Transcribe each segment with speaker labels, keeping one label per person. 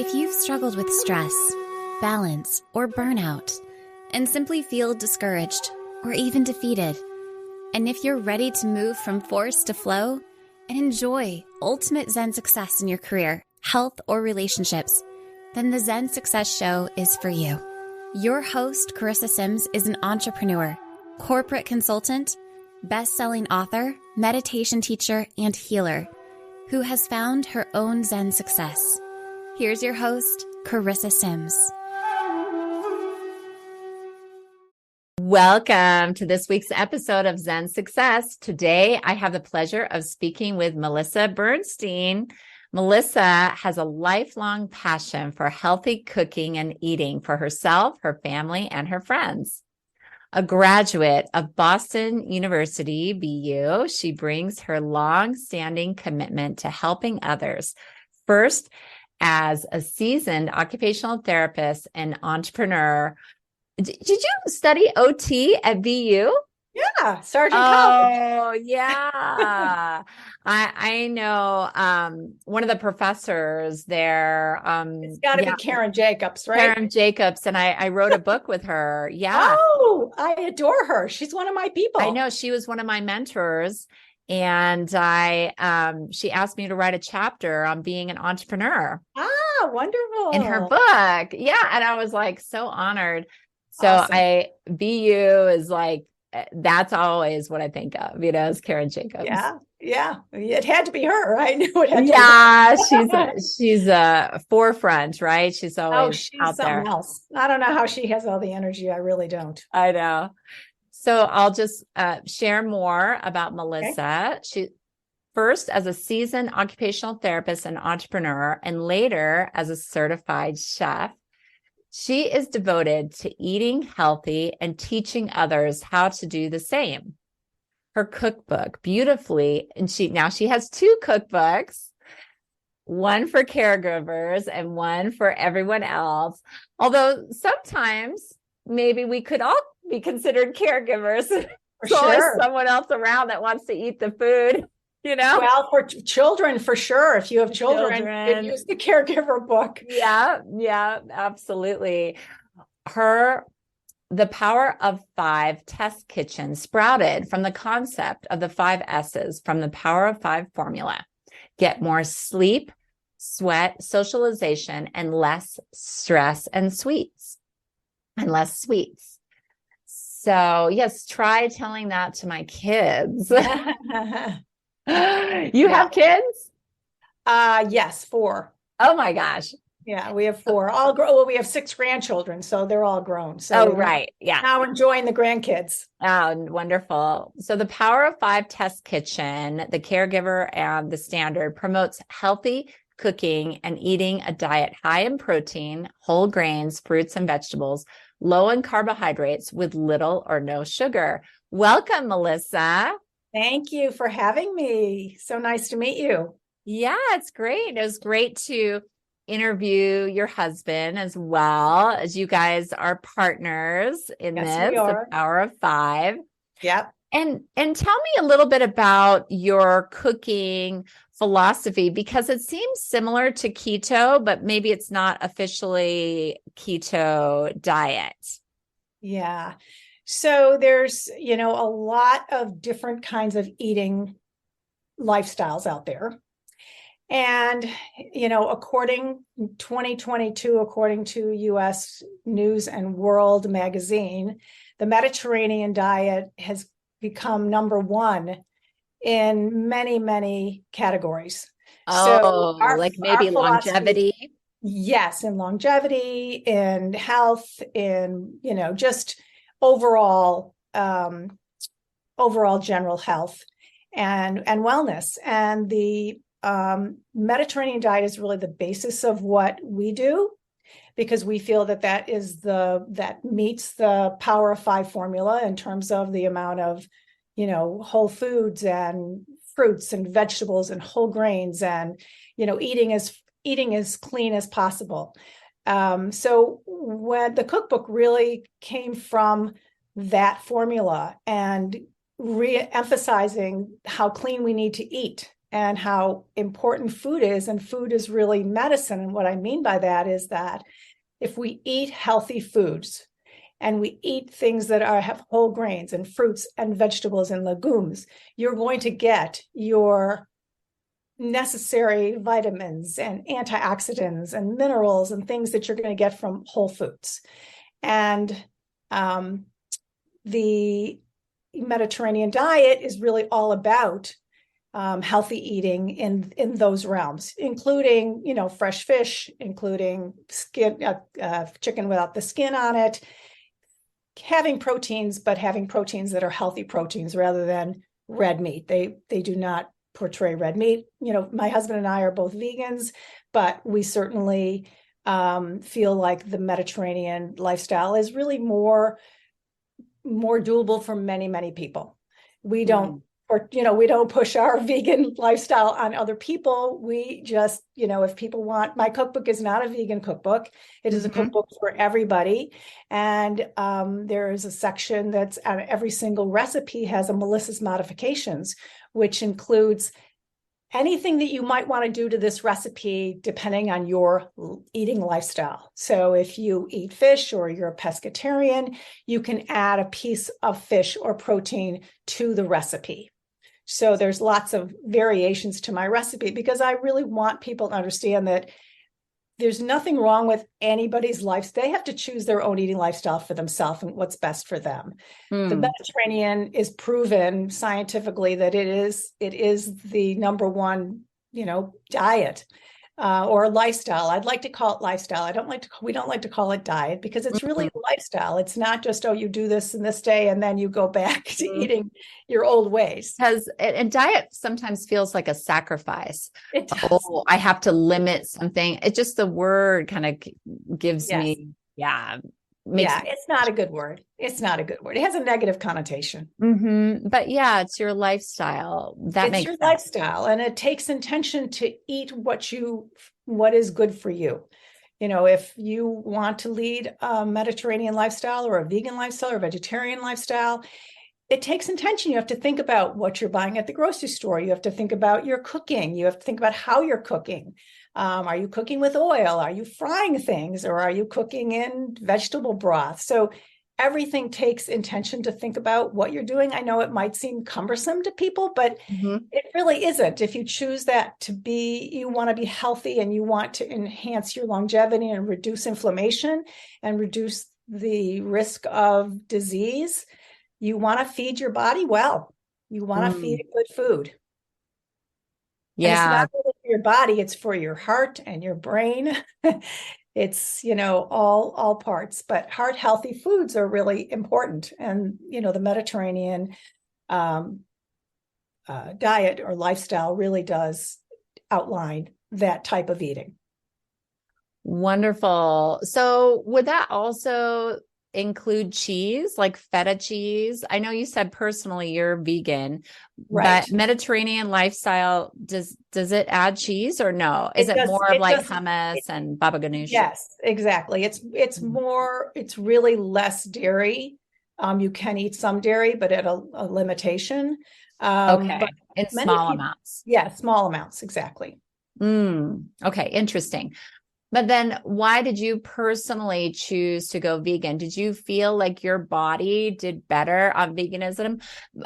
Speaker 1: If you've struggled with stress, balance, or burnout, and simply feel discouraged or even defeated, and if you're ready to move from force to flow and enjoy ultimate Zen success in your career, health, or relationships, then the Zen Success Show is for you. Your host, Carissa Sims, is an entrepreneur, corporate consultant, best-selling author, meditation teacher, and healer who has found her own Zen success. Here's your host, Carissa Sims.
Speaker 2: Welcome to this week's episode of Zen Success. Today, I have the pleasure of speaking with Melissa Bernstein. Melissa has a lifelong passion for healthy cooking and eating for herself, her family, and her friends. A graduate of Boston University, BU, she brings her long-standing commitment to helping others, first as a seasoned occupational therapist and entrepreneur. Did you study OT at BU?
Speaker 3: Yeah, Sergeant College.
Speaker 2: Oh, yeah. I know one of the professors there.
Speaker 3: It's got to be Karen Jacobs, right?
Speaker 2: Karen Jacobs, and I wrote a book with her. Yeah.
Speaker 3: Oh, I adore her. She's one of my people.
Speaker 2: I know, she was one of my mentors, and she asked me to write a chapter on being an entrepreneur.
Speaker 3: Ah, wonderful.
Speaker 2: In her book. Yeah, and I was like so honored. So
Speaker 3: Awesome.
Speaker 2: BU is like, that's always what I think of, as Karen Jacobs.
Speaker 3: Yeah. It had to be her. I knew it had to
Speaker 2: be her. she's a forefront, right? She's always
Speaker 3: she's
Speaker 2: out
Speaker 3: something
Speaker 2: there.
Speaker 3: else. I don't know how she has all the energy. I really don't.
Speaker 2: I know. So I'll just share more about Melissa. Okay. She first as a seasoned occupational therapist and entrepreneur, and later as a certified chef. She is devoted to eating healthy and teaching others how to do the same. Her cookbook beautifully, and she has two cookbooks, one for caregivers and one for everyone else. Although sometimes maybe we could all be considered caregivers. There's always someone else around that wants to eat the food.
Speaker 3: Well, for children, for sure. If you have children. You can use the caregiver book.
Speaker 2: Yeah, absolutely. The Power of 5 test kitchen sprouted from the concept of the 5 S's from the Power of 5 formula. Get more sleep, sweat, socialization, and less stress and sweets. So yes, try telling that to my kids. You have kids?
Speaker 3: Yes, 4.
Speaker 2: Oh my gosh.
Speaker 3: Yeah, we have 4. All grown. We have 6 grandchildren, so they're all grown. So
Speaker 2: right. Yeah.
Speaker 3: Now enjoying the grandkids.
Speaker 2: Oh, wonderful. So the Power of 5 Test Kitchen, the Caregiver and the Standard, promotes healthy cooking and eating a diet high in protein, whole grains, fruits, and vegetables, low in carbohydrates with little or no sugar. Welcome, Melissa.
Speaker 3: Thank you for having me. So nice to meet you.
Speaker 2: Yeah, it's great. It was great to interview your husband as well, as you guys are partners in this, the Power of 5.
Speaker 3: Yep.
Speaker 2: And tell me a little bit about your cooking philosophy, because it seems similar to keto, but maybe it's not officially keto diet.
Speaker 3: Yeah. So there's, a lot of different kinds of eating lifestyles out there. And, according 2022, according to US News and World magazine, the Mediterranean diet has become number 1 in many, many categories.
Speaker 2: Oh, so like maybe longevity.
Speaker 3: Yes, in longevity, in health, in, just overall general health and wellness. And the Mediterranean diet is really the basis of what we do, because we feel that meets the Power of 5 formula in terms of the amount of, whole foods and fruits and vegetables and whole grains, and, eating as clean as possible. So when the cookbook really came from that formula and re-emphasizing how clean we need to eat and how important food is. And food is really medicine. And what I mean by that is that if we eat healthy foods and we eat things that have whole grains and fruits and vegetables and legumes, you're going to get your necessary vitamins and antioxidants and minerals and things that you're going to get from whole foods. And the Mediterranean diet is really all about healthy eating in those realms, including, fresh fish, including chicken without the skin on it, having proteins, but having proteins that are healthy proteins rather than red meat. They do not portray red meat. My husband and I are both vegans, but we certainly feel like the Mediterranean lifestyle is really more doable for many, many people. We don't, we don't push our vegan lifestyle on other people. We just, if people want, my cookbook is not a vegan cookbook. It is a cookbook for everybody. And there is a section that's on every single recipe has a Melissa's modifications, which includes anything that you might want to do to this recipe depending on your eating lifestyle. So if you eat fish or you're a pescatarian, you can add a piece of fish or protein to the recipe. So there's lots of variations to my recipe because I really want people to understand that there's nothing wrong with anybody's life. They have to choose their own eating lifestyle for themselves and what's best for them. The Mediterranean is proven scientifically that it is the number one, diet or lifestyle. I'd like to call it lifestyle. We don't like to call it diet because it's really a lifestyle. It's not just, you do this in this day and then you go back to eating your old ways.
Speaker 2: And diet sometimes feels like a sacrifice.
Speaker 3: It does.
Speaker 2: Oh, I have to limit something. It just, the word kind of gives me,
Speaker 3: it's not a good word. It's not a good word. It has a negative connotation.
Speaker 2: But it's your lifestyle. It's your
Speaker 3: lifestyle, and it takes intention to eat what is good for you. If you want to lead a Mediterranean lifestyle or a vegan lifestyle or a vegetarian lifestyle, it takes intention. You have to think about what you're buying at the grocery store. You have to think about your cooking. You have to think about how you're cooking. Are you cooking with oil? Are you frying things, or are you cooking in vegetable broth? So everything takes intention to think about what you're doing. I know it might seem cumbersome to people, but it really isn't. If you choose that you want to be healthy and you want to enhance your longevity and reduce inflammation and reduce the risk of disease, you want to feed your body well. You want to feed it good food. And it's not only for your body, it's for your heart and your brain. It's, all parts, but heart healthy foods are really important. And, the Mediterranean diet or lifestyle really does outline that type of eating.
Speaker 2: Wonderful. So would that also include cheese, like feta cheese? I know you said personally you're vegan,
Speaker 3: right?
Speaker 2: But Mediterranean lifestyle, does it add cheese or no? Is it more of like hummus and baba ganoush?
Speaker 3: Yes, exactly. It's more, it's really less dairy. You can eat some dairy, but at a limitation.
Speaker 2: Okay. In small amounts.
Speaker 3: Yeah, small amounts. Exactly.
Speaker 2: Okay. Interesting. But then why did you personally choose to go vegan? Did you feel like your body did better on veganism?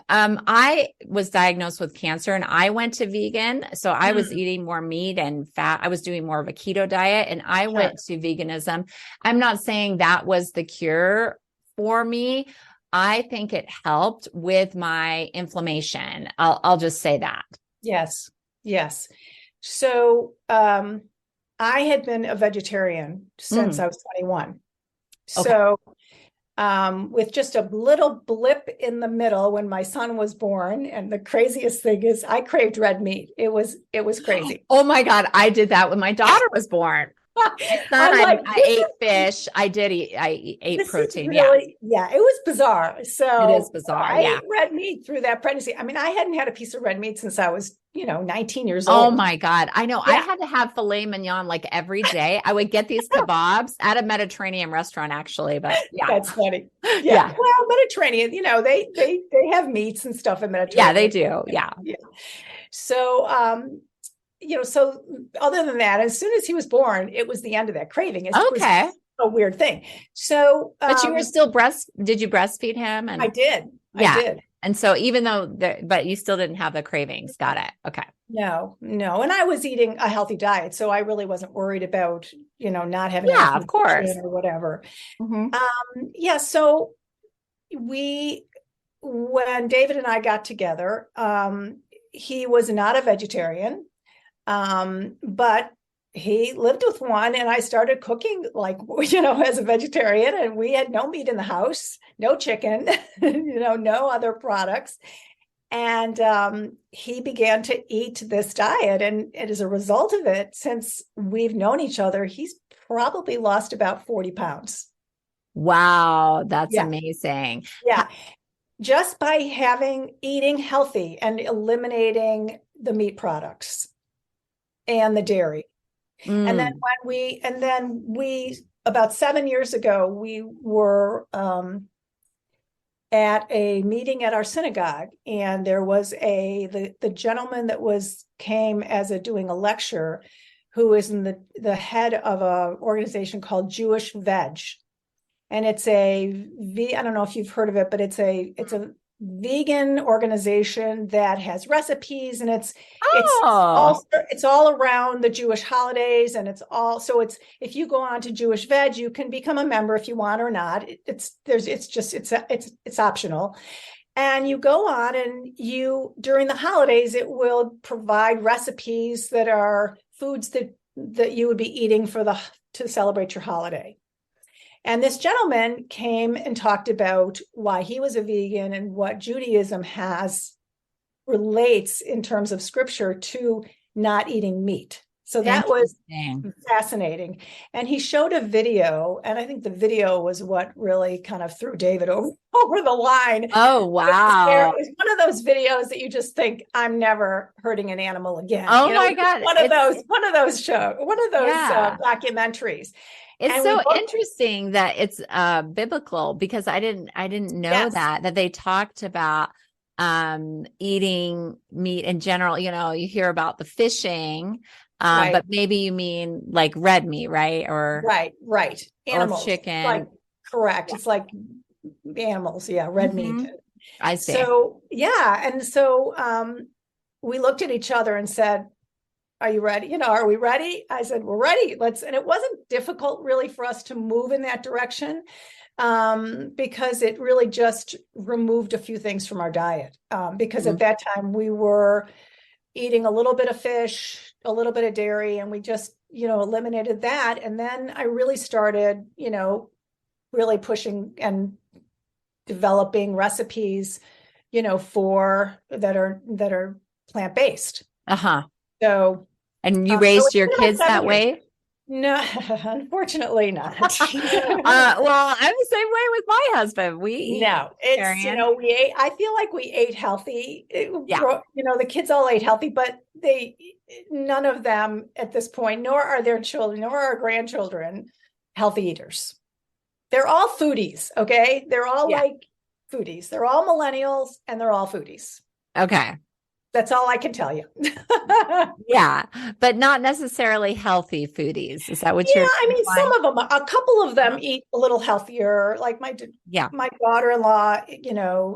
Speaker 2: I was diagnosed with cancer and I went to vegan. So I was eating more meat and fat. I was doing more of a keto diet and I went to veganism. I'm not saying that was the cure for me. I think it helped with my inflammation. I'll just say that.
Speaker 3: Yes. So, I had been a vegetarian since I was 21.
Speaker 2: Okay.
Speaker 3: So with just a little blip in the middle when my son was born, and the craziest thing is I craved red meat. It was crazy.
Speaker 2: Oh my God. I did that when my daughter was born. I ate fish. I ate protein.
Speaker 3: Really, it was bizarre. So
Speaker 2: it is bizarre.
Speaker 3: I ate red meat through that pregnancy. I mean, I hadn't had a piece of red meat since I was, 19 years old.
Speaker 2: Oh my God. I know. I had to have filet mignon like every day. I would get these kebabs at a Mediterranean restaurant, actually, but
Speaker 3: That's funny. Yeah. Well, Mediterranean, they have meats and stuff in Mediterranean.
Speaker 2: Yeah, they do. Yeah.
Speaker 3: So, so other than that, as soon as he was born, it was the end of that craving. It was
Speaker 2: Okay.
Speaker 3: a weird thing. So,
Speaker 2: But you were still did you breastfeed him? And
Speaker 3: I did.
Speaker 2: Yeah.
Speaker 3: I did.
Speaker 2: And so even though, but you still didn't have the cravings. Got it. Okay.
Speaker 3: No. And I was eating a healthy diet. So I really wasn't worried about, not having
Speaker 2: Yeah,
Speaker 3: enough
Speaker 2: of course.
Speaker 3: nutrition or whatever.
Speaker 2: Mm-hmm.
Speaker 3: So when David and I got together, he was not a vegetarian, but he lived with one, and I started cooking as a vegetarian, and we had no meat in the house, no chicken, no other products. And he began to eat this diet. And as a result of it, since we've known each other, he's probably lost about 40 pounds.
Speaker 2: Wow. That's amazing.
Speaker 3: Yeah. Just by eating healthy and eliminating the meat products and the dairy. And then we about 7 years ago, we were at a meeting at our synagogue, and there was the gentleman that came as doing a lecture, who is the head of an organization called Jewish Veg. And it's I don't know if you've heard of it, but it's a vegan organization that has recipes, and it's all around the Jewish holidays, and it's if you go on to Jewish Veg, you can become a member if you want or not. It's optional. And you go on, and during the holidays, it will provide recipes that are foods that you would be eating to celebrate your holiday. And this gentleman came and talked about why he was a vegan and what Judaism relates in terms of scripture to not eating meat. So that was fascinating. And he showed a video, and I think the video was what really kind of threw David over the line.
Speaker 2: Oh, wow.
Speaker 3: It's one of those videos that you just think, I'm never hurting an animal again.
Speaker 2: Oh my God.
Speaker 3: One of those documentaries.
Speaker 2: It's so interesting that it's biblical, because I didn't know that they talked about eating meat in general. You hear about the fishing,
Speaker 3: right.
Speaker 2: But maybe you mean like red meat, right? Or
Speaker 3: right. Animals.
Speaker 2: Or chicken.
Speaker 3: Correct. Yeah. It's like animals. Yeah. Red meat.
Speaker 2: I see.
Speaker 3: So, yeah. And so we looked at each other and said, are you ready? Are we ready? I said, we're ready. And it wasn't difficult really for us to move in that direction, because it really just removed a few things from our diet. Because at that time we were eating a little bit of fish, a little bit of dairy, and we just, eliminated that. And then I really started, really pushing and developing recipes, that are plant-based.
Speaker 2: Uh-huh.
Speaker 3: So,
Speaker 2: and you raised your kids that way?
Speaker 3: No, unfortunately not.
Speaker 2: Well, I'm the same way with my husband.
Speaker 3: I feel like we ate healthy. The kids all ate healthy, but none of them at this point, nor are their children, nor our grandchildren, healthy eaters. They're all foodies. Okay. They're all like foodies. They're all millennials, and they're all foodies.
Speaker 2: Okay.
Speaker 3: That's all I can tell you.
Speaker 2: Yeah, but not necessarily healthy foodies. Is that what you're?
Speaker 3: I mean, some of them, a couple of them eat a little healthier. Like my daughter-in-law,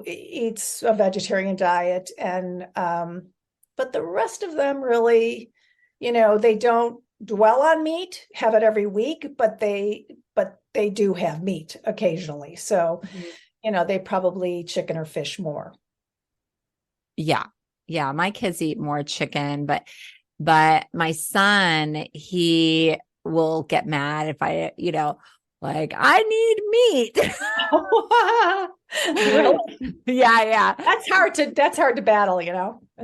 Speaker 3: eats a vegetarian diet, and but the rest of them really, they don't dwell on meat, have it every week, but they do have meat occasionally. So, they probably eat chicken or fish more.
Speaker 2: Yeah. Yeah, my kids eat more chicken, but my son, he will get mad if I, I need meat.
Speaker 3: Really?
Speaker 2: Yeah.
Speaker 3: That's hard to battle,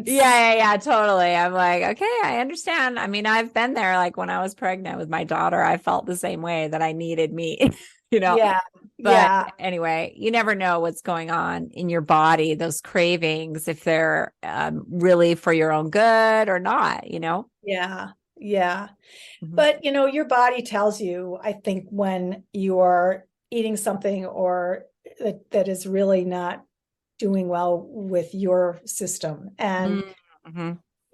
Speaker 2: Yeah, totally. I'm like, okay, I understand. I mean, I've been there. Like when I was pregnant with my daughter, I felt the same way, that I needed meat,
Speaker 3: Yeah.
Speaker 2: But anyway, you never know what's going on in your body, those cravings, if they're really for your own good or not,
Speaker 3: Yeah. Mm-hmm.
Speaker 2: But,
Speaker 3: your body tells you, I think, when you are eating something or that is really not doing well with your system. And,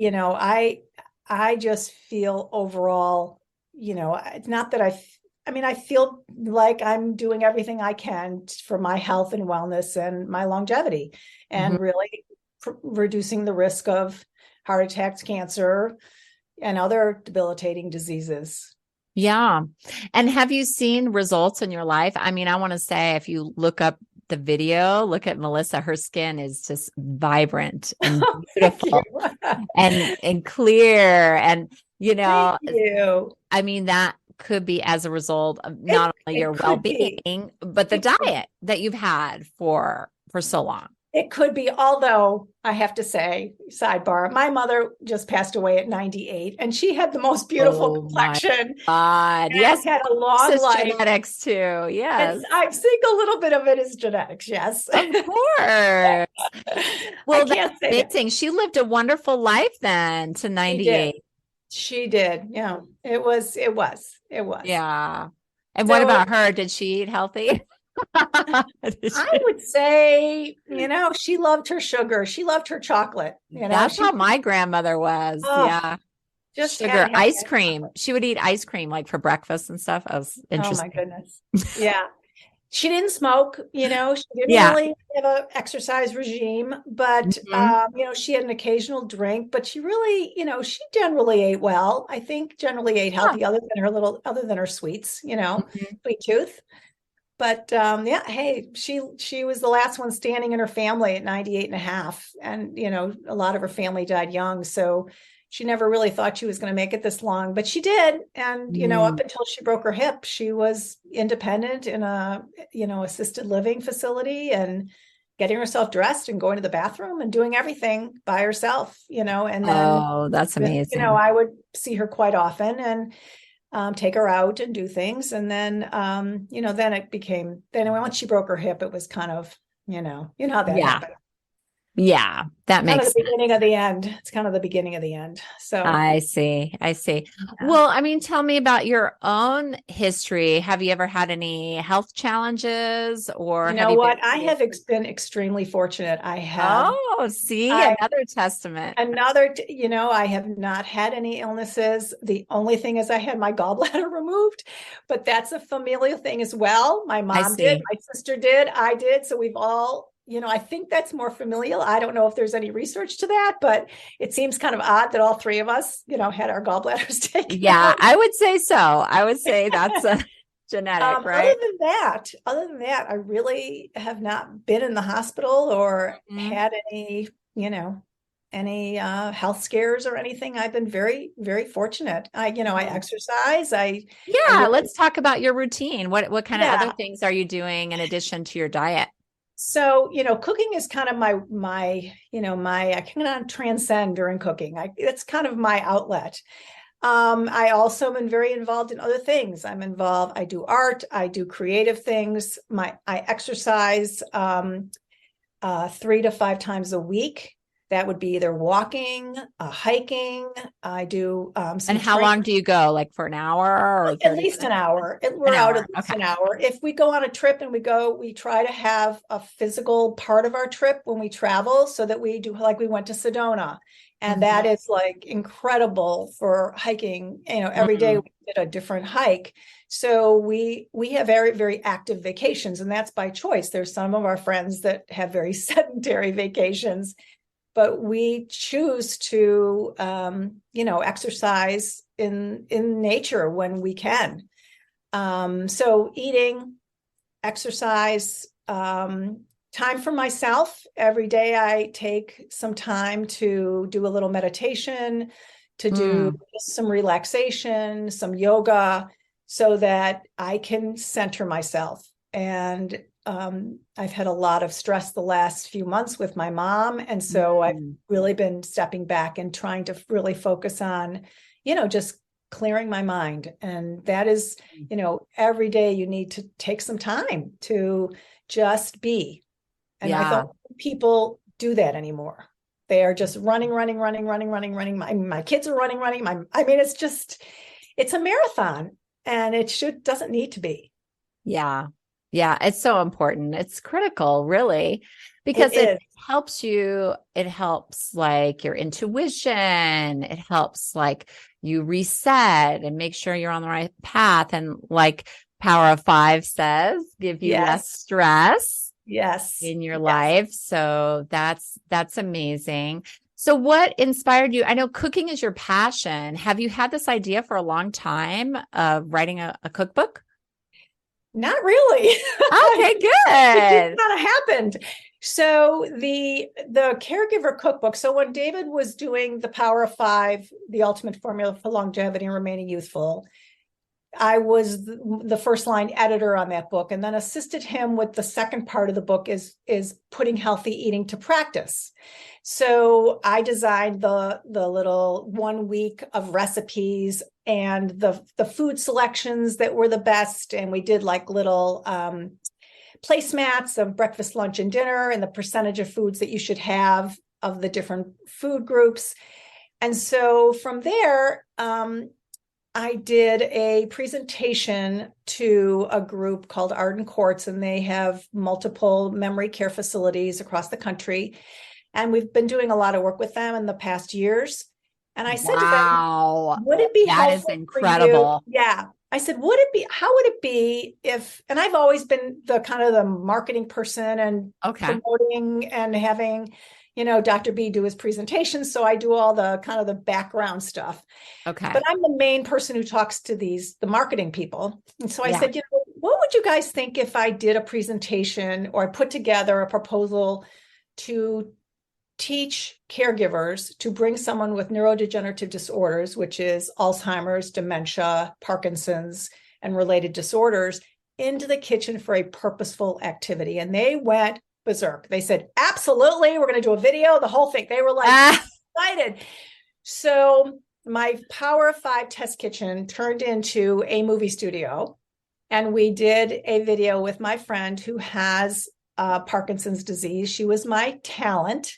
Speaker 3: I just feel overall, it's not that I feel like I'm doing everything I can for my health and wellness and my longevity, and really reducing the risk of heart attacks, cancer, and other debilitating diseases.
Speaker 2: Yeah. And have you seen results in your life? I mean, I want to say if you look up the video, look at Melissa, her skin is just vibrant and beautiful and clear. And,
Speaker 3: Thank you.
Speaker 2: I mean, that could be as a result of not only your well-being, but the diet that you've had for so long.
Speaker 3: It could be, although I have to say, sidebar, my mother just passed away at 98, and she had the most beautiful complexion.
Speaker 2: God, yes,
Speaker 3: had a long life.
Speaker 2: Genetics too. Yes,
Speaker 3: and I think a little bit of it is genetics. Yes,
Speaker 2: of course. Well, that's amazing.
Speaker 3: That.
Speaker 2: She lived a wonderful life then to 98.
Speaker 3: She did. Yeah, it was.
Speaker 2: Yeah. And what about her? Did she eat healthy?
Speaker 3: I would say, she loved her sugar. She loved her chocolate.
Speaker 2: That's how my grandmother was. Yeah.
Speaker 3: Just
Speaker 2: sugar, ice cream. She would eat ice cream like for breakfast and stuff. That was interesting.
Speaker 3: Oh my goodness. Yeah. She didn't smoke, she didn't really have an exercise regime, but, she had an occasional drink, but she really, she generally ate well. I think generally ate healthy other than her sweets, sweet tooth. But hey, she was the last one standing in her family at 98 and a half. And, a lot of her family died young. So she never really thought she was going to make it this long, but she did. And, up until she broke her hip, she was independent in a, assisted living facility and getting herself dressed and going to the bathroom and doing everything by herself, and then,
Speaker 2: that's amazing.
Speaker 3: I would see her quite often and take her out and do things. And then, then once she broke her hip, it was kind of, how that happened.
Speaker 2: Yeah, that makes sense.
Speaker 3: The beginning of the end. It's kind of the beginning of the end. So
Speaker 2: I see. Yeah. Well, I mean, tell me about your own history. Have you ever had any health challenges or
Speaker 3: I have been extremely fortunate. I have.
Speaker 2: Oh, see, another testament.
Speaker 3: I have not had any illnesses. The only thing is I had my gallbladder removed, but that's a familial thing as well. My mom did, my sister did, I did. So we've all, I think that's more familial. I don't know if there's any research to that, but it seems kind of odd that all three of us, had our gallbladders taken out.
Speaker 2: I would say so. I would say that's a genetic, right?
Speaker 3: Other than that, I really have not been in the hospital or had any, any health scares or anything. I've been very, very fortunate. I exercise.
Speaker 2: Let's talk about your routine. What kind of other things are you doing in addition to your diet?
Speaker 3: So, cooking is kind of my I cannot transcend during cooking. It's kind of my outlet. I also am very involved in other things. I do art, I do creative things. I exercise 3 to 5 times a week. That would be either walking, hiking. I do.
Speaker 2: And how long do you go? Like for an hour or
Speaker 3: at least an hour? We're out at least an hour. If we go on a trip and we try to have a physical part of our trip when we travel, so that we do, like we went to Sedona, and that is like incredible for hiking. Every day we did a different hike. So we have very, very active vacations, and that's by choice. There's some of our friends that have very sedentary vacations, but we choose to, exercise in nature when we can. So eating, exercise, time for myself. Every day I take some time to do a little meditation, to do some relaxation, some yoga, so that I can center myself. And I've had a lot of stress the last few months with my mom. And so I've really been stepping back and trying to really focus on, just clearing my mind. And that is, every day you need to take some time to just be. And I don't think people do that anymore. They are just running. My kids are running. It's a marathon, and doesn't need to be.
Speaker 2: Yeah. Yeah, it's so important. It's critical, really, because
Speaker 3: It is.
Speaker 2: it helps like your intuition. It helps like you reset and make sure you're on the right path. And like Power of Five says, give you less
Speaker 3: Yes.
Speaker 2: stress
Speaker 3: Yes.
Speaker 2: in your
Speaker 3: Yes.
Speaker 2: life. So that's amazing. So what inspired you? I know cooking is your passion. Have you had this idea for a long time of writing a cookbook?
Speaker 3: Not really.
Speaker 2: Okay,
Speaker 3: It just
Speaker 2: good.
Speaker 3: kind of happened. So the caregiver cookbook. So when David was doing the Power of Five, the ultimate formula for longevity and remaining youthful, I was the first line editor on that book, and then assisted him with the second part of the book is putting healthy eating to practice. So I designed the little 1 week of recipes and the food selections that were the best, and we did like little placemats of breakfast, lunch, and dinner, and the percentage of foods that you should have of the different food groups. And so from there, I did a presentation to a group called Arden Courts, and they have multiple memory care facilities across the country. And we've been doing a lot of work with them in the past years. And I said to them,
Speaker 2: Wow.
Speaker 3: would it be
Speaker 2: That is
Speaker 3: helpful for you?
Speaker 2: incredible.
Speaker 3: Yeah. I said, how would it be if, and I've always been the kind of the marketing person and
Speaker 2: Okay.
Speaker 3: promoting and having, Dr. B do his presentations. So I do all the kind of the background stuff.
Speaker 2: Okay.
Speaker 3: But I'm the main person who talks to the marketing people. And so I
Speaker 2: Yeah.
Speaker 3: said, what would you guys think if I did a presentation or I put together a proposal to teach caregivers to bring someone with neurodegenerative disorders, which is Alzheimer's, dementia, Parkinson's, and related disorders, into the kitchen for a purposeful activity? And they went berserk. They said, absolutely, we're going to do a video, the whole thing. They were like excited. So my Power of Five test kitchen turned into a movie studio. And we did a video with my friend who has Parkinson's disease. She was my talent.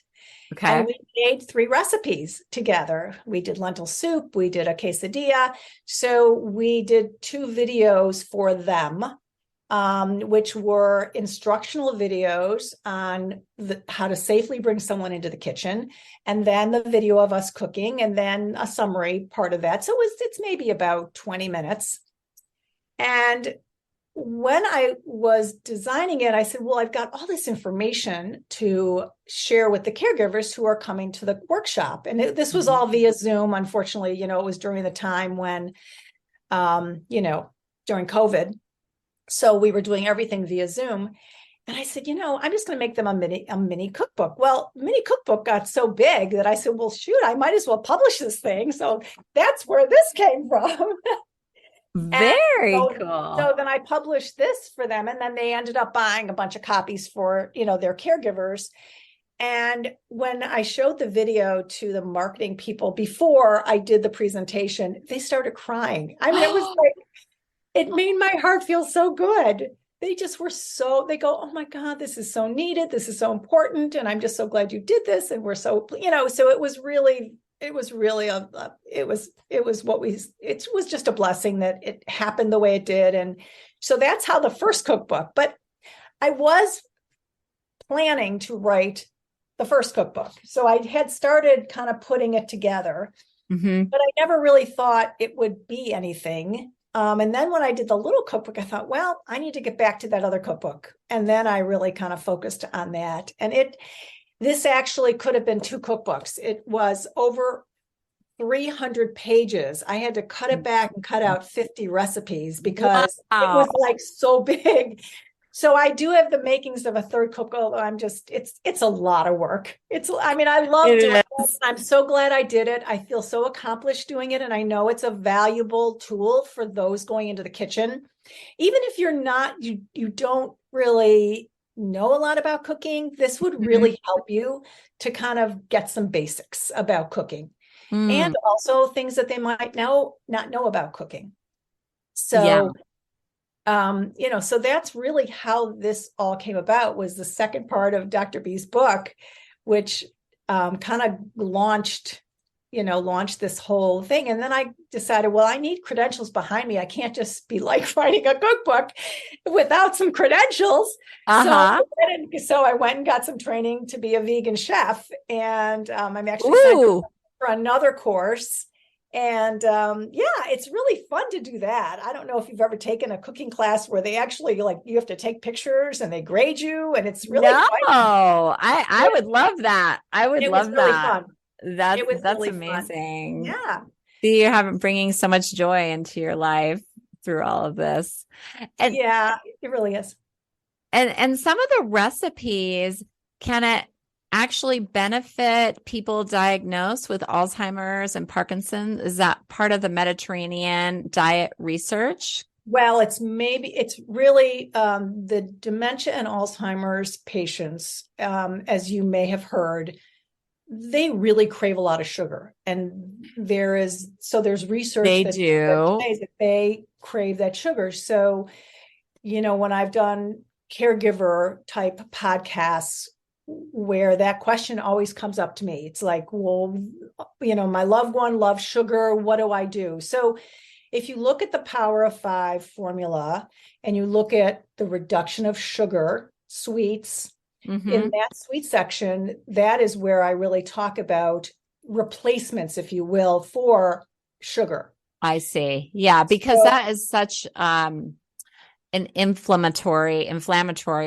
Speaker 2: Okay.
Speaker 3: And we made 3 recipes together. We did lentil soup. We did a quesadilla. So we did 2 videos for them, which were instructional videos on how to safely bring someone into the kitchen, and then the video of us cooking, and then a summary part of that. So it's maybe about 20 minutes. And when I was designing it, I said, well, I've got all this information to share with the caregivers who are coming to the workshop. And this was all via Zoom. Unfortunately, it was during the time when, during COVID. So we were doing everything via Zoom. And I said, I'm just going to make them a mini cookbook. Well, mini cookbook got so big that I said, well, shoot, I might as well publish this thing. So that's where this came from.
Speaker 2: Very
Speaker 3: so,
Speaker 2: cool.
Speaker 3: So then I published this for them, and then they ended up buying a bunch of copies for, their caregivers. And when I showed the video to the marketing people before I did the presentation, they started crying. I mean, it was like, it made my heart feel so good. They just were they go, oh my God, this is so needed. This is so important. And I'm just so glad you did this. And we're so, so it was just a blessing that it happened the way it did. And so that's how the first cookbook, but I was planning to write the first cookbook. So I had started kind of putting it together, but I never really thought it would be anything. And then when I did the little cookbook, I thought, well, I need to get back to that other cookbook. And then I really kind of focused on that. And this actually could have been 2 cookbooks. It was over 300 pages. I had to cut it back and cut out 50 recipes because it was like so big. So I do have the makings of a third cookbook, although it's a lot of work. I love doing it. I'm so glad I did it. I feel so accomplished doing it. And I know it's a valuable tool for those going into the kitchen. Even if you're not, you don't really know a lot about cooking, this would really help you to kind of get some basics about cooking. And also things that they might not know about cooking. So, so that's really how this all came about, was the second part of Dr. B's book, which kind of launched launched this whole thing. And then I decided, well, I need credentials behind me. I can't just be like writing a cookbook without some credentials. So I went and got some training to be a vegan chef. And I'm actually signed up for another course. And it's really fun to do that. I don't know if you've ever taken a cooking class where they actually you have to take pictures and they grade you, and it's really fun.
Speaker 2: I would love that. I would love that.
Speaker 3: Really fun.
Speaker 2: That's
Speaker 3: really
Speaker 2: amazing.
Speaker 3: Fun. Yeah.
Speaker 2: See, you're bringing so much joy into your life through all of this. And
Speaker 3: yeah, it really is.
Speaker 2: And some of the recipes, can it actually benefit people diagnosed with Alzheimer's and Parkinson's? Is that part of the Mediterranean diet research?
Speaker 3: Well, it's really the dementia and Alzheimer's patients, as you may have heard, they really crave a lot of sugar. And there's research that they crave that sugar. So, when I've done caregiver type podcasts where that question always comes up to me, it's like, well, my loved one loves sugar. What do I do? So if you look at the Power of 5 formula and you look at the reduction of sugar, sweets, in that sweet section, that is where I really talk about replacements, if you will, for sugar.
Speaker 2: I see. Yeah, because that is such an inflammatory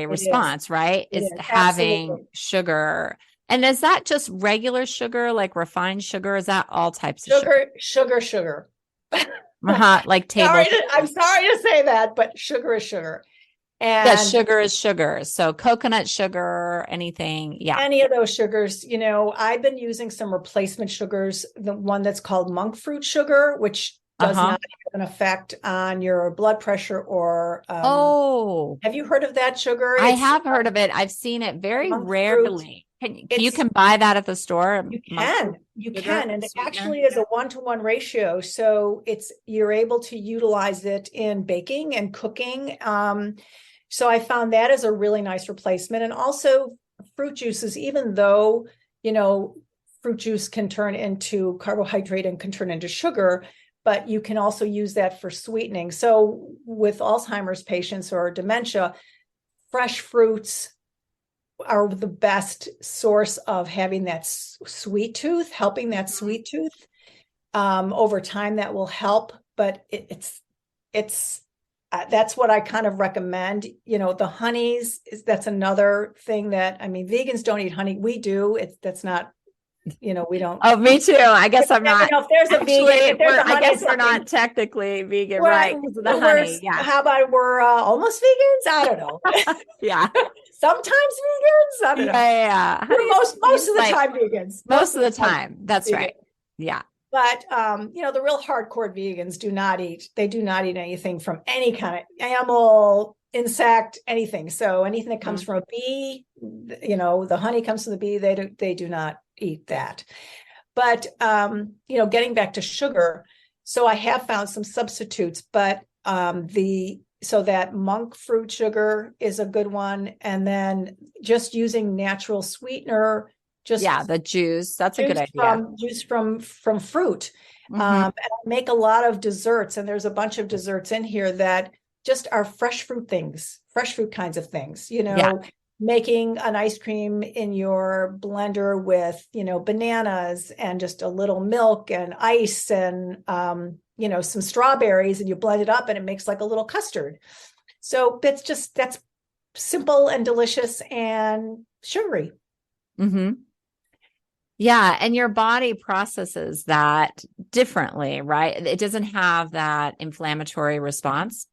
Speaker 2: response, right? Is having absolutely. Sugar. And is that just regular sugar, like refined sugar? Is that all types of
Speaker 3: sugar?
Speaker 2: Like table.
Speaker 3: I'm sorry to say that, but sugar is sugar. And
Speaker 2: yes, sugar is sugar. So coconut sugar, anything. Yeah.
Speaker 3: Any of those sugars, I've been using some replacement sugars, the one that's called monk fruit sugar, which does not have an effect on your blood pressure or, have you heard of that sugar?
Speaker 2: I have heard of it. I've seen it very rarely. You can buy that at the store.
Speaker 3: You can. And it actually is a 1-to-1 ratio. So you're able to utilize it in baking and cooking. So I found that as a really nice replacement. And also fruit juices, even though, fruit juice can turn into carbohydrate and can turn into sugar, but you can also use that for sweetening. So with Alzheimer's patients or dementia, fresh fruits are the best source of having that sweet tooth, helping that sweet tooth. Over time, that will help, but it's that's what I kind of recommend. The honeys that's another thing that, vegans don't eat honey. We do. That's not, we don't.
Speaker 2: Oh, me too. I guess I'm not.
Speaker 3: If there's a vegan,
Speaker 2: I guess we're not technically vegan, right? Because of the honey. Yeah.
Speaker 3: How about we're almost vegans? I don't know.
Speaker 2: Yeah.
Speaker 3: Sometimes vegans. I don't know.
Speaker 2: Yeah.
Speaker 3: Most of the time vegans.
Speaker 2: Most of the time. That's vegan. Right. Yeah.
Speaker 3: But, the real hardcore vegans do not eat anything from any kind of animal, insect, anything. So anything that comes from a bee, the honey comes from the bee, they do not eat that. But, getting back to sugar. So I have found some substitutes, but so that monk fruit sugar is a good one. And then just using natural sweetener,
Speaker 2: the juice. That's a good idea.
Speaker 3: Juice from fruit. And I make a lot of desserts, and there's a bunch of desserts in here that just are fresh fruit kinds of things, making an ice cream in your blender with, bananas and just a little milk and ice and, some strawberries, and you blend it up and it makes like a little custard. So that's simple and delicious and sugary.
Speaker 2: Mm-hmm. Yeah. And your body processes that differently, right? It doesn't have that inflammatory response.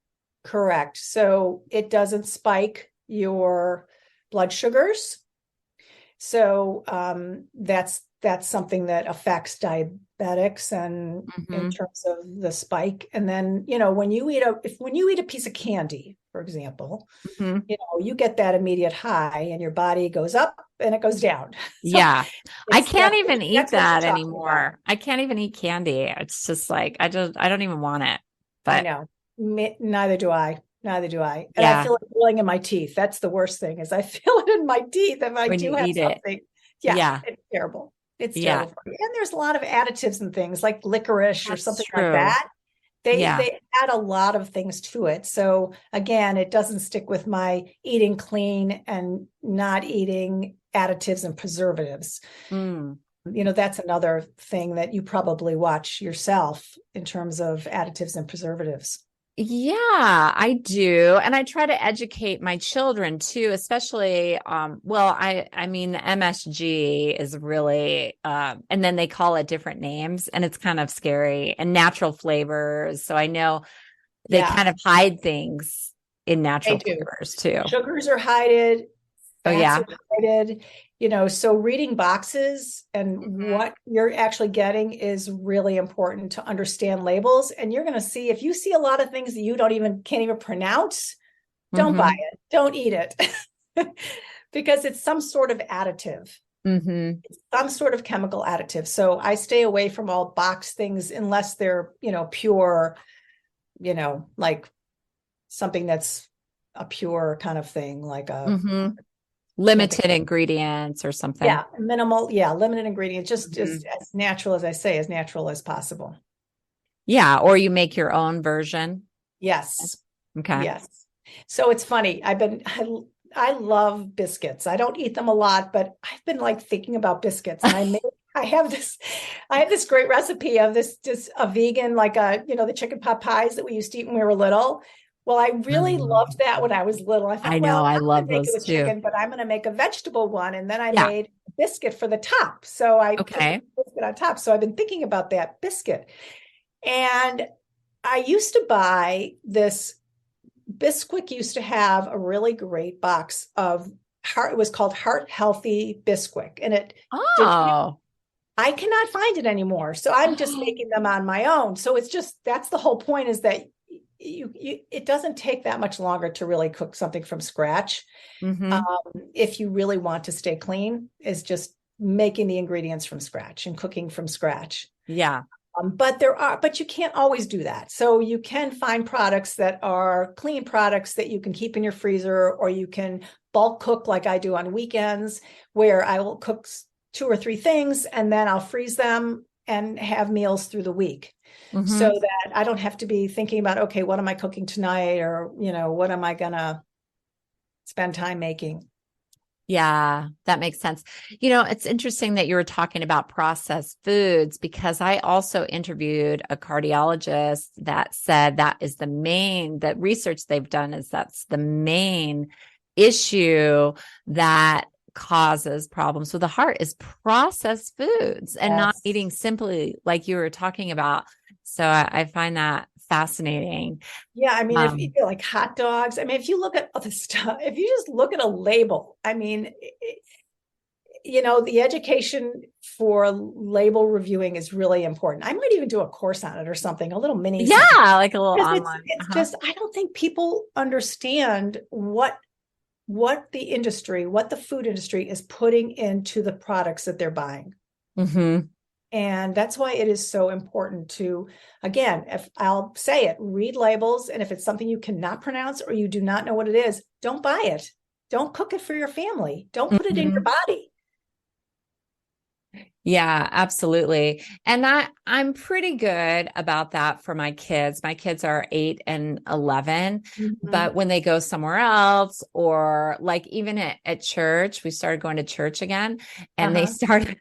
Speaker 3: Correct. So it doesn't spike your blood sugars. So that's something that affects diabetics and in terms of the spike. And then, when you eat a piece of candy, for example, you get that immediate high and your body goes up and it goes down. So
Speaker 2: yeah. I can't even eat that anymore. I can't even eat candy. It's just like, I don't even want it. But
Speaker 3: I know. Neither do I. And I feel it feeling in my teeth. That's the worst thing, is I feel it in my teeth if I do have something. Yeah. It's terrible. It's
Speaker 2: Yeah,
Speaker 3: terrible for you. And there's a lot of additives and things like licorice or
Speaker 2: that's
Speaker 3: something like
Speaker 2: true.
Speaker 3: that. They
Speaker 2: Yeah.
Speaker 3: they add a lot of things to it. So again, it doesn't stick with my eating clean and not eating additives and preservatives.
Speaker 2: Mm.
Speaker 3: That's another thing that you probably watch yourself in terms of additives and preservatives.
Speaker 2: Yeah, I do. And I try to educate my children too, especially I mean the MSG is really and then they call it different names and it's kind of scary, and natural flavors. So I know they
Speaker 3: Yeah,
Speaker 2: kind of hide things in
Speaker 3: they
Speaker 2: natural
Speaker 3: do.
Speaker 2: flavors too.
Speaker 3: Sugars are hided,
Speaker 2: Oh
Speaker 3: fats
Speaker 2: yeah.
Speaker 3: are hided, so reading boxes and
Speaker 2: Mhm.
Speaker 3: what you're actually getting is really important to understand labels. And you're going to see, if you see a lot of things that you can't even pronounce, don't buy
Speaker 2: Mhm.
Speaker 3: it, don't eat it. Because it's some sort of additive,
Speaker 2: Mhm.
Speaker 3: some sort of chemical additive. So I stay away from all box things unless they're, pure, like something that's a pure kind of thing, like a,
Speaker 2: Mhm.
Speaker 3: can't think.
Speaker 2: Limited ingredients or something.
Speaker 3: Yeah, minimal, yeah, limited ingredients, just
Speaker 2: Mhm.
Speaker 3: as natural as I say, as natural as possible.
Speaker 2: Yeah, or you make your own version.
Speaker 3: Yes,
Speaker 2: Okay.
Speaker 3: yes. So it's funny. I love biscuits. I don't eat them a lot, but I've been like thinking about biscuits, and I have this great recipe of this just a vegan, like the chicken pot pies that we used to eat when we were little. Well, I really loved that when I was little. I
Speaker 2: I
Speaker 3: thought, well,
Speaker 2: know,
Speaker 3: I'm
Speaker 2: I
Speaker 3: not going
Speaker 2: love
Speaker 3: to make it
Speaker 2: those
Speaker 3: with
Speaker 2: too.
Speaker 3: chicken, but I'm going to make a vegetable one. And then I
Speaker 2: Yeah.
Speaker 3: made a biscuit for the top. So I put the
Speaker 2: Okay.
Speaker 3: biscuit on top. So I've been thinking about that biscuit. And I used to buy this. Bisquick used to have a really great box of it was called Heart Healthy Bisquick. And it did,
Speaker 2: Oh.
Speaker 3: I cannot find it anymore. So I'm just making them on my own. So that's the whole point, is that it doesn't take that much longer to really cook something from scratch.
Speaker 2: Mm-hmm.
Speaker 3: If you really want to stay clean, is just making the ingredients from scratch and cooking from scratch.
Speaker 2: Yeah.
Speaker 3: But you can't always do that. So you can find products that are clean products that you can keep in your freezer, or you can bulk cook like I do on weekends, where I will cook 2 or 3 things and then I'll freeze them and have meals through the week. So
Speaker 2: Mm-hmm.
Speaker 3: that I don't have to be thinking about, okay, what am I cooking tonight? Or, what am I gonna spend time making?
Speaker 2: Yeah, that makes sense. It's interesting that you were talking about processed foods because I also interviewed a cardiologist that said that research they've done is that's the main issue that causes problems with the heart is processed foods and not
Speaker 3: Yes.
Speaker 2: eating simply like you were talking about. So I find that fascinating.
Speaker 3: Yeah, I mean, if you
Speaker 2: Um,
Speaker 3: like hot dogs, I mean, if you look at other stuff, if you just look at a label, I mean, the education for label reviewing is really important. I might even do a course on it or something, a little mini something.
Speaker 2: yeah, like a little
Speaker 3: Because it's
Speaker 2: online.
Speaker 3: it's
Speaker 2: Uh-huh.
Speaker 3: just, I don't think people understand what the food industry is putting into the products that they're buying.
Speaker 2: Mm-hmm.
Speaker 3: And that's why it is so important to, again, if I'll say it, read labels. And if it's something you cannot pronounce or you do not know what it is, don't buy it. Don't cook it for your family. Don't put it in your
Speaker 2: Mm-hmm.
Speaker 3: body.
Speaker 2: Yeah, absolutely. And I'm pretty good about that for my kids. My kids are 8 and 11,
Speaker 3: Mhm.
Speaker 2: but when they go somewhere else or like even at church, we started going to church again and they
Speaker 3: Uh-huh.
Speaker 2: started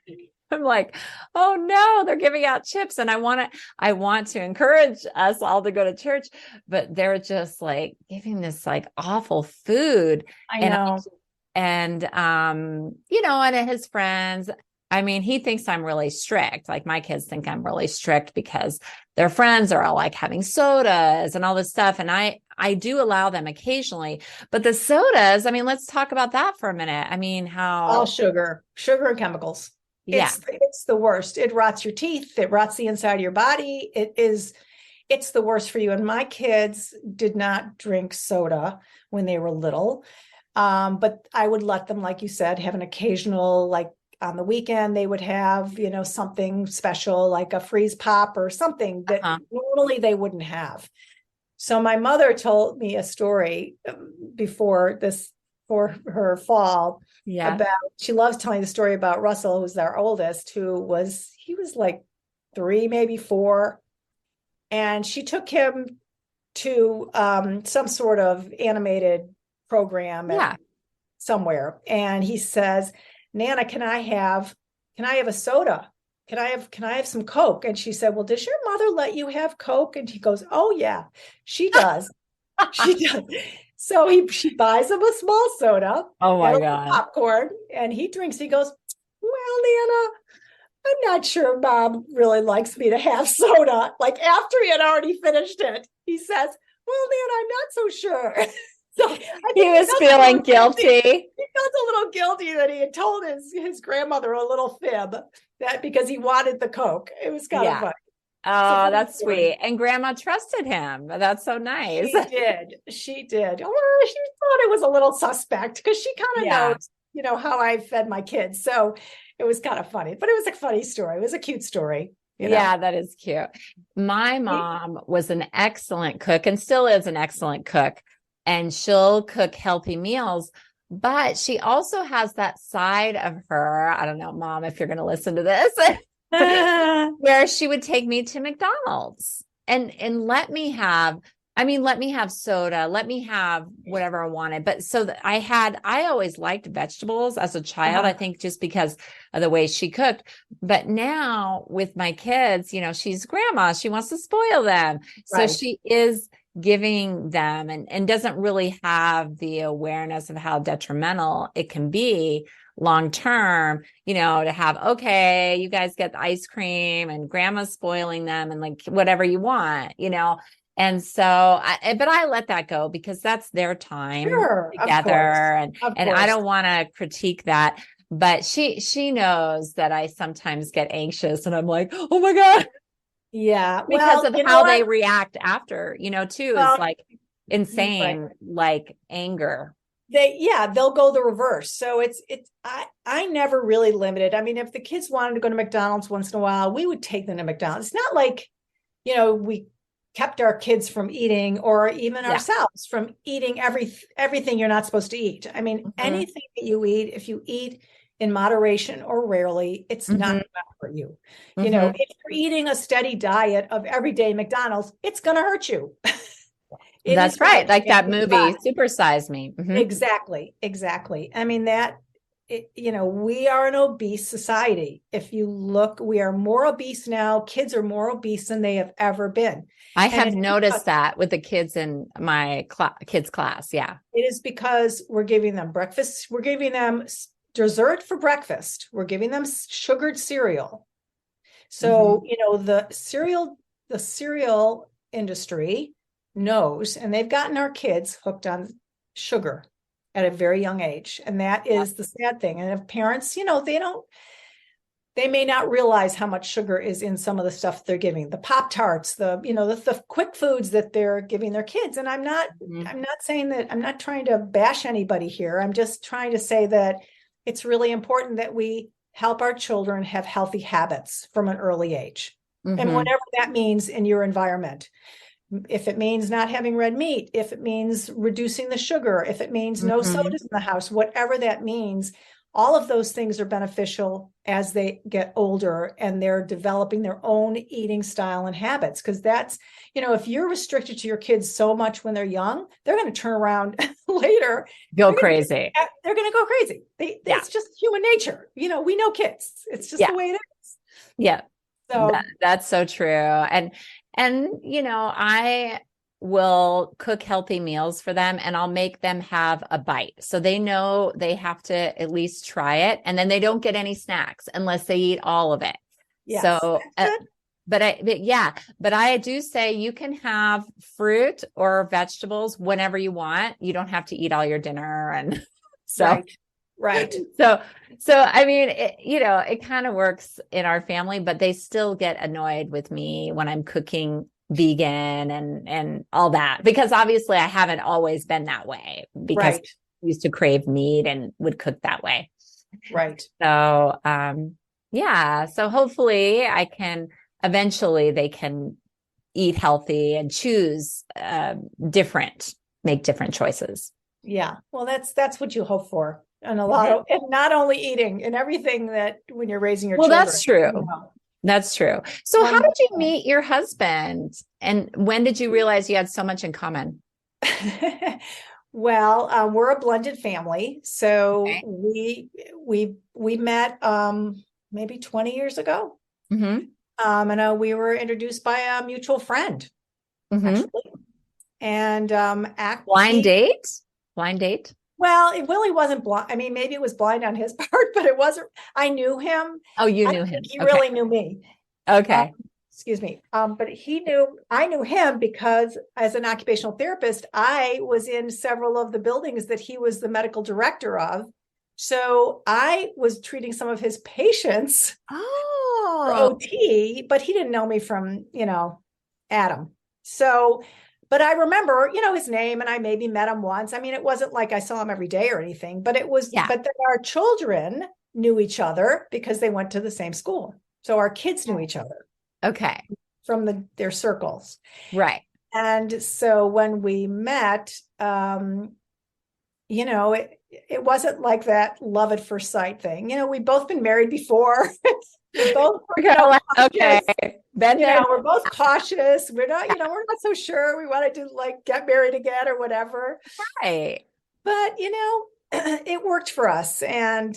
Speaker 2: I'm like, oh no, they're giving out chips. And I want to encourage us all to go to church, but they're just like giving this like awful food.
Speaker 3: I
Speaker 2: And
Speaker 3: know.
Speaker 2: and his friends, I mean, he thinks I'm really strict. Like my kids think I'm really strict because their friends are all like having sodas and all this stuff. And I do allow them occasionally, but the sodas, I mean, let's talk about that for a minute. I mean,
Speaker 3: All
Speaker 2: how,
Speaker 3: sugar and chemicals.
Speaker 2: yeah.
Speaker 3: It's the worst. It rots your teeth. It rots the inside of your body. It's the worst for you. And my kids did not drink soda when they were little. But I would let them, like you said, have an occasional, like on the weekend, they would have, something special, like a freeze pop or something that
Speaker 2: Uh-huh.
Speaker 3: normally they wouldn't have. So my mother told me a story before her fall.
Speaker 2: Yeah.
Speaker 3: she loves telling the story about Russell, who's our oldest, he was like 3, maybe 4. And she took him to some sort of animated program
Speaker 2: Yeah.
Speaker 3: somewhere. And he says, Nana, can I have a soda? Can I have some Coke? And she said, well, does your mother let you have Coke? And he goes, oh yeah, she does. She does. So she buys him a small soda
Speaker 2: Oh
Speaker 3: and
Speaker 2: my
Speaker 3: a
Speaker 2: God.
Speaker 3: popcorn, and he drinks. He goes, well, Nana, I'm not sure Mom really likes me to have soda. Like after he had already finished it, he says, well, Nana, I'm not so sure. So I think
Speaker 2: He was feeling guilty.
Speaker 3: He felt a little guilty that he had told his grandmother a little fib that because he wanted the Coke. It was kind of funny.
Speaker 2: Oh, that's sweet. And grandma trusted him. That's so nice.
Speaker 3: She did. She did. Or she thought it was a little suspect because she kind of knows, how I fed my kids. So it was kind of funny, but it was a funny story. It was a cute story.
Speaker 2: Yeah, that is cute. My mom was an excellent cook and still is an excellent cook. And she'll cook healthy meals, but she also has that side of her. I don't know, Mom, if you're going to listen to this, where she would take me to McDonald's and let me have soda, let me have whatever I wanted. But so that I always liked vegetables as a child, I think just because of the way she cooked. But now with my kids, she's grandma, she wants to spoil them. So she is giving them and doesn't really have the awareness of how detrimental it can be long term, to have, okay, you guys get the ice cream and grandma's spoiling them and like whatever you want, And so, but I let that go because that's their time together. And I don't want to critique that, but she knows that I sometimes get anxious and I'm like, oh my God.
Speaker 3: Yeah.
Speaker 2: Because of how they react after, too, is like insane, like anger.
Speaker 3: They'll go the reverse. So I never really limited. I mean, if the kids wanted to go to McDonald's once in a while, we would take them to McDonald's. It's not like, we kept our kids from eating or even ourselves from eating everything you're not supposed to eat. I mean, anything that you eat, if you eat in moderation or rarely, it's not bad for you. If you're eating a steady diet of everyday McDonald's, it's going to hurt you.
Speaker 2: That's right. Like that movie, Super Size Me.
Speaker 3: Exactly. I mean, we are an obese society. If you look, we are more obese now. Kids are more obese than they have ever been.
Speaker 2: I have noticed that with the kids in my kids class. Yeah.
Speaker 3: It is because we're giving them breakfast. We're giving them dessert for breakfast. We're giving them sugared cereal. So, the cereal industry knows, and they've gotten our kids hooked on sugar at a very young age. And that is the sad thing. And if parents, they may not realize how much sugar is in some of the stuff they're giving, the Pop-Tarts, the quick foods that they're giving their kids. And I'm not saying that, I'm not trying to bash anybody here. I'm just trying to say that it's really important that we help our children have healthy habits from an early age. And whatever that means in your environment. If it means not having red meat, if it means reducing the sugar, if it means no sodas in the house, whatever that means, all of those things are beneficial as they get older and they're developing their own eating style and habits. Because that's, if you're restricted to your kids so much when they're young, they're going to turn around later.
Speaker 2: They're going
Speaker 3: to go crazy. It's just human nature. We know kids. It's just the way it is.
Speaker 2: Yeah. So that's so true. And I will cook healthy meals for them and I'll make them have a bite. So they know they have to at least try it. And then they don't get any snacks unless they eat all of it. Yes, so, but I do say you can have fruit or vegetables whenever you want. You don't have to eat all your dinner. And so,
Speaker 3: right.
Speaker 2: So I mean, it kind of works in our family, but they still get annoyed with me when I'm cooking vegan and all that, because obviously I haven't always been that way because I used to crave meat and would cook that way.
Speaker 3: Right.
Speaker 2: So, so hopefully eventually they can eat healthy and choose make different choices.
Speaker 3: Yeah. Well, that's what you hope for. and and not only eating and everything that when you're raising your
Speaker 2: well,
Speaker 3: children.
Speaker 2: that's true. That's true. So how did you meet your husband? And when did you realize you had so much in common?
Speaker 3: Well, we're a blended family. So we met maybe 20 years ago.
Speaker 2: Mm-hmm.
Speaker 3: And we were introduced by a mutual friend, actually. And
Speaker 2: blind date? Blind date?
Speaker 3: Well, it really wasn't blind. I mean, maybe it was blind on his part, but it wasn't. I knew him.
Speaker 2: Oh, you knew him.
Speaker 3: He really knew me.
Speaker 2: Okay.
Speaker 3: Excuse me. But I knew him because as an occupational therapist, I was in several of the buildings that he was the medical director of. So I was treating some of his patients for OT, but he didn't know me from, Adam. So, but I remember, his name, and I maybe met him once. I mean, it wasn't like I saw him every day or anything, but but then our children knew each other because they went to the same school. So our kids knew each other.
Speaker 2: Okay.
Speaker 3: From their circles.
Speaker 2: Right.
Speaker 3: And so when we met, it wasn't like that love at first sight thing. We've both been married before. We both were,
Speaker 2: okay.
Speaker 3: We're both cautious. We're not, we're not so sure we wanted to get married again or whatever.
Speaker 2: Right.
Speaker 3: But, it worked for us. And,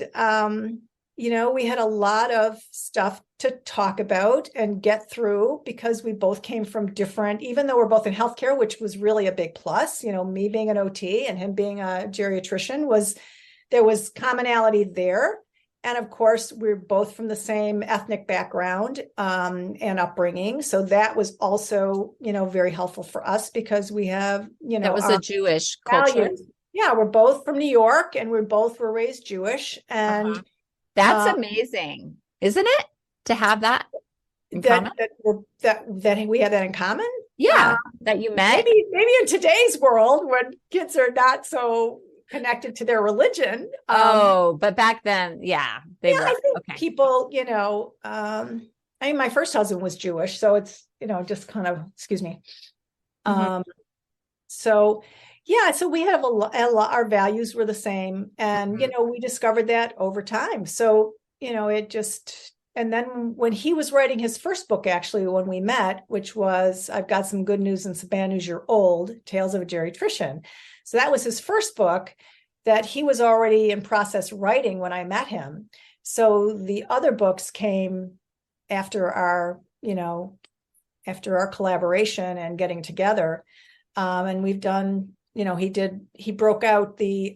Speaker 3: we had a lot of stuff to talk about and get through because we both came from different, even though we're both in healthcare, which was really a big plus, me being an OT and him being a geriatrician there was commonality there. And of course, we're both from the same ethnic background and upbringing. So that was also, very helpful for us because we have,
Speaker 2: that was a Jewish culture.
Speaker 3: Yeah, we're both from New York and we both were raised Jewish. And
Speaker 2: that's amazing, isn't it? To have that in common?
Speaker 3: That we have that in common?
Speaker 2: Yeah, that you met?
Speaker 3: Maybe in today's world when kids are not so connected to their religion.
Speaker 2: But back then, they were.
Speaker 3: I think people, my first husband was Jewish, so it's, just kind of, excuse me. So we have a lot, our values were the same. And, we discovered that over time. So, and then when he was writing his first book, actually, when we met, which was, I've Got Some Good News and Some Bad News, You're Old, Tales of a Geriatrician. So that was his first book that he was already in process writing when I met him. So the other books came after our collaboration and getting together. And we've done, he broke out the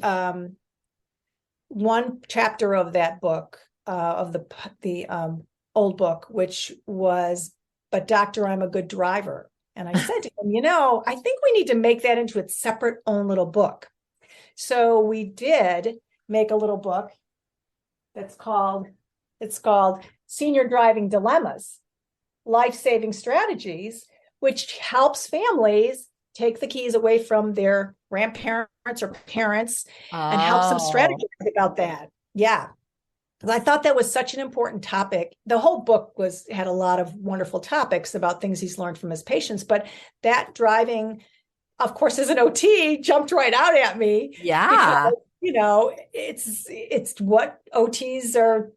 Speaker 3: one chapter of that book, of the old book, which was, But Doctor, I'm a Good Driver. And I said to him, I think we need to make that into its separate own little book. So we did make a little book it's called Senior Driving Dilemmas, Life-Saving Strategies, which helps families take the keys away from their grandparents or parents and helps them strategize about that. Yeah. Because I thought that was such an important topic. The whole book had a lot of wonderful topics about things he's learned from his patients, but that driving, of course, as an OT, jumped right out at me.
Speaker 2: Yeah.
Speaker 3: Because, it's what OTs are,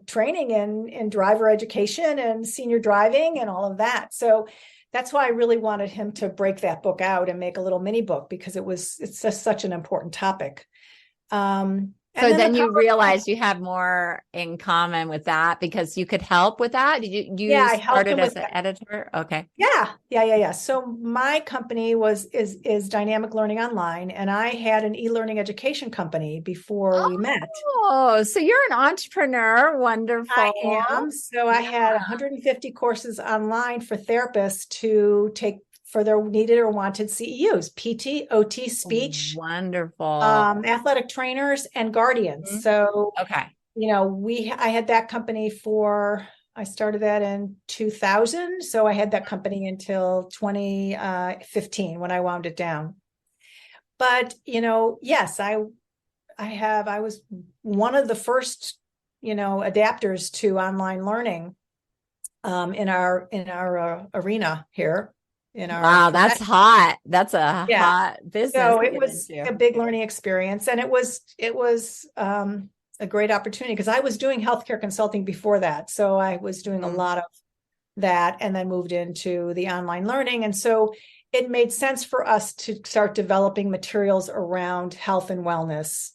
Speaker 3: training in driver education and senior driving and all of that. So that's why I really wanted him to break that book out and make a little mini book because it's just such an important topic.
Speaker 2: So then you realized you have more in common with that because you could help with that. Did you
Speaker 3: I
Speaker 2: started as an editor? Okay.
Speaker 3: Yeah. So my company is Dynamic Learning Online, and I had an e-learning education company before we met.
Speaker 2: Oh, so you're an entrepreneur. Wonderful.
Speaker 3: I am. So I had 150 courses online for therapists to take for their needed or wanted CEUs, PT, OT, speech.
Speaker 2: Wonderful.
Speaker 3: Athletic trainers and guardians. Mm-hmm. So,
Speaker 2: okay.
Speaker 3: I had that company I started that in 2000. So I had that company until 2015 when I wound it down. But, yes, I was one of the first, adapters to online learning in our arena here. in our
Speaker 2: Wow, that's
Speaker 3: profession.
Speaker 2: hot. That's a
Speaker 3: Yeah.
Speaker 2: hot business
Speaker 3: So
Speaker 2: to
Speaker 3: it
Speaker 2: get
Speaker 3: was
Speaker 2: into.
Speaker 3: a big learning experience, and it was a great opportunity because I was doing healthcare consulting before that. So I was doing a lot of that and then moved into the online learning. And so it made sense for us to start developing materials around health and wellness.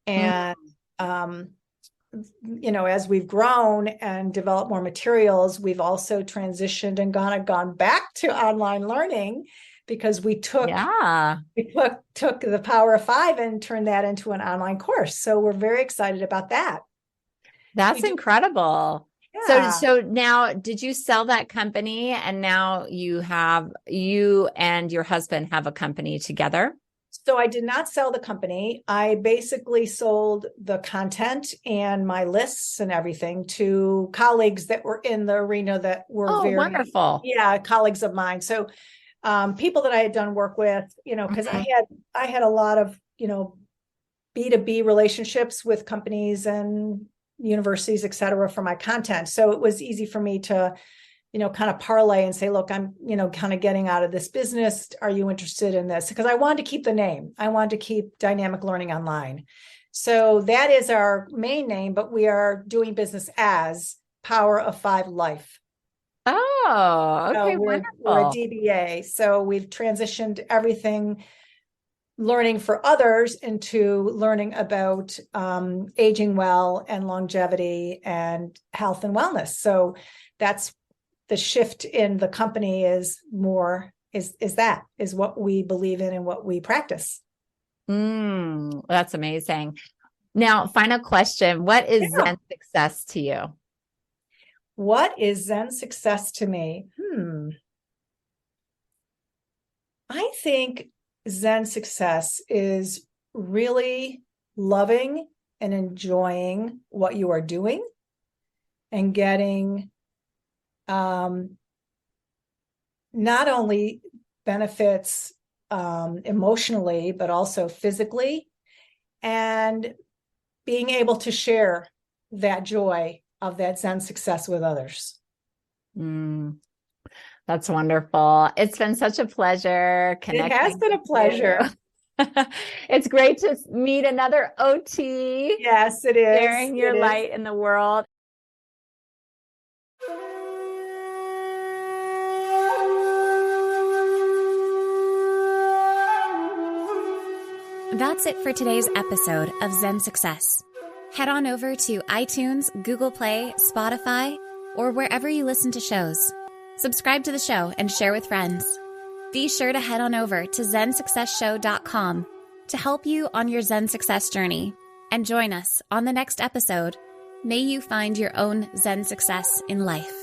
Speaker 3: And, as we've grown and developed more materials, we've also transitioned and gone back to online learning because we took the Power of Five and turned that into an online course. So we're very excited about that.
Speaker 2: That's incredible.
Speaker 3: Yeah.
Speaker 2: So now, did you sell that company, and now you and your husband have a company together?
Speaker 3: So I did not sell the company. I basically sold the content and my lists and everything to colleagues that were in the arena that were very
Speaker 2: wonderful.
Speaker 3: Yeah, colleagues of mine. So people that I had done work with, because I had a lot of, B2B relationships with companies and universities, et cetera, for my content. So it was easy for me to, kind of parlay and say, look, I'm, kind of getting out of this business. Are you interested in this? Because I wanted to keep the name. I wanted to keep Dynamic Learning Online. So that is our main name, but we are doing business as Power of Five Life.
Speaker 2: Oh, okay,
Speaker 3: so
Speaker 2: wonderful.
Speaker 3: We're a DBA. So we've transitioned everything learning for others into learning about aging well and longevity and health and wellness. So that's the shift in the company is what we believe in and what we practice.
Speaker 2: That's amazing. Now, final question. What is Zen success to you?
Speaker 3: What is Zen success to me? I think Zen success is really loving and enjoying what you are doing and getting not only benefits emotionally, but also physically, and being able to share that joy of that Zen success with others.
Speaker 2: That's wonderful. It's been such a pleasure connecting.
Speaker 3: It has been a pleasure.
Speaker 2: It's great to meet another OT.
Speaker 3: Yes, it is.
Speaker 2: Sharing your light in the world.
Speaker 1: That's it for today's episode of Zen Success. Head on over to iTunes, Google Play, Spotify, or wherever you listen to shows. Subscribe to the show and share with friends. Be sure to head on over to ZenSuccessShow.com to help you on your Zen success journey. And join us on the next episode. May you find your own Zen success in life.